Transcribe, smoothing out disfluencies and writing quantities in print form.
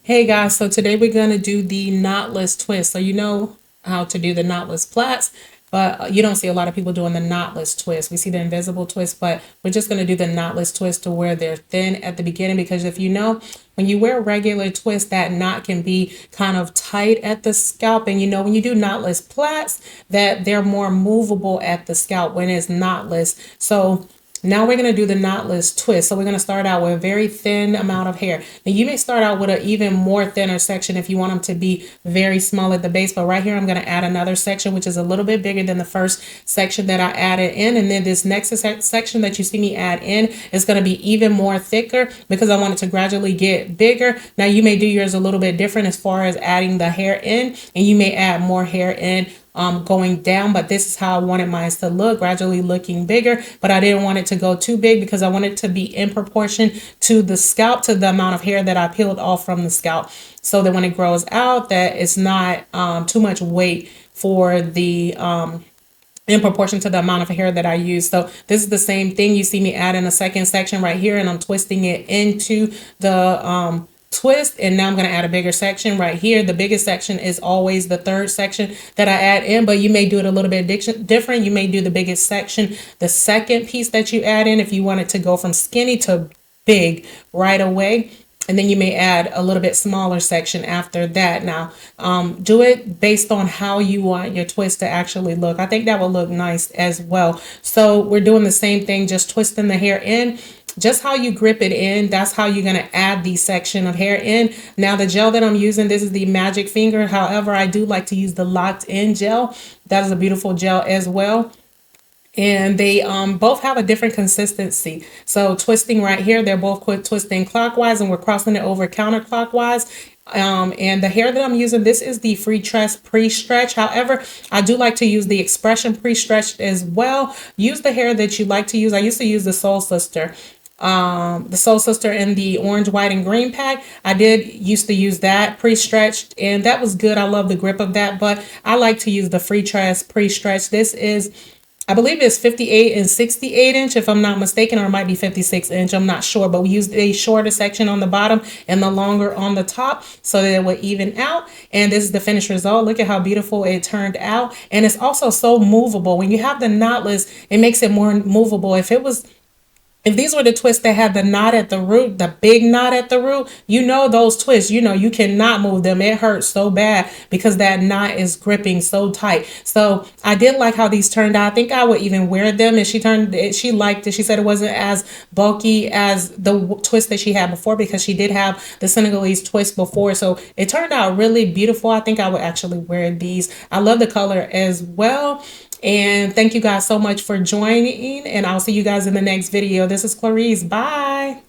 Hey guys, so today we're going to do the knotless twist. So you know how to do the knotless plaits, but you don't see a lot of people doing the knotless twist. We see the invisible twist, but we're just going to do the knotless twist to where they're thin at the beginning, because if you know, when you wear a regular twist, that knot can be kind of tight at the scalp. And you know, when you do knotless plaits, that they're more movable at the scalp when it's knotless. So now we're going to do the knotless twist. So we're going to start out with a very thin amount of hair. Now you may start out with an even more thinner section if you want them to be very small at the base. But right here, I'm going to add another section, which is a little bit bigger than the first section that I added in. And then this next section that you see me add in is going to be even more thicker because I want it to gradually get bigger. Now you may do yours a little bit different as far as adding the hair in, and you may add more hair in going down, but this is how I wanted mine to look, gradually looking bigger, but I didn't want it to go too big because I wanted it to be in proportion to the scalp, to the amount of hair that I peeled off from the scalp, so that when it grows out, that it's not too much weight for the in proportion to the amount of hair that I use. So this is the same thing. You see me add in a second section right here, and I'm twisting it into the twist, and now I'm going to add a bigger section right here. The biggest section is always the third section that I add in, but you may do it a little bit different. You may do the biggest section, the second piece that you add in, if you want it to go from skinny to big right away. And then you may add a little bit smaller section after that. Now, do it based on how you want your twist to actually look. I think that will look nice as well. So we're doing the same thing, just twisting the hair in. Just how you grip it in, that's how you're going to add the section of hair in. Now the gel that I'm using, this is the Magic Finger. However, I do like to use the Locked In gel. That is a beautiful gel as well. And they both have a different consistency. So twisting right here, they're both twisting clockwise, and we're crossing it over counterclockwise. And the hair that I'm using, this is the Free Tress Pre-Stretch. However, I do like to use the Expression Pre-Stretch as well. Use the hair that you like to use. I used to use the Soul Sister. The Soul Sister in the orange, white, and green pack. I did used to use that pre-stretched, and that was good. I love the grip of that, but I like to use the Free Tress Pre-Stretch. This is, I believe it's 58 and 68 inch, if I'm not mistaken, or it might be 56 inch. I'm not sure, but we used a shorter section on the bottom and the longer on the top so that it would even out. And this is the finished result. Look at how beautiful it turned out. And it's also so movable. When you have the knotless, it makes it more movable. If these were the twists that had the knot at the root, the big knot at the root, you know those twists, you know, you cannot move them. It hurts so bad because that knot is gripping so tight. So I did like how these turned out. I think I would even wear them. And she liked it. She said it wasn't as bulky as the twist that she had before, because she did have the Senegalese twist before. So it turned out really beautiful. I think I would actually wear these. I love the color as well. And thank you guys so much for joining, and I'll see you guys in the next video. This is Clarice. Bye.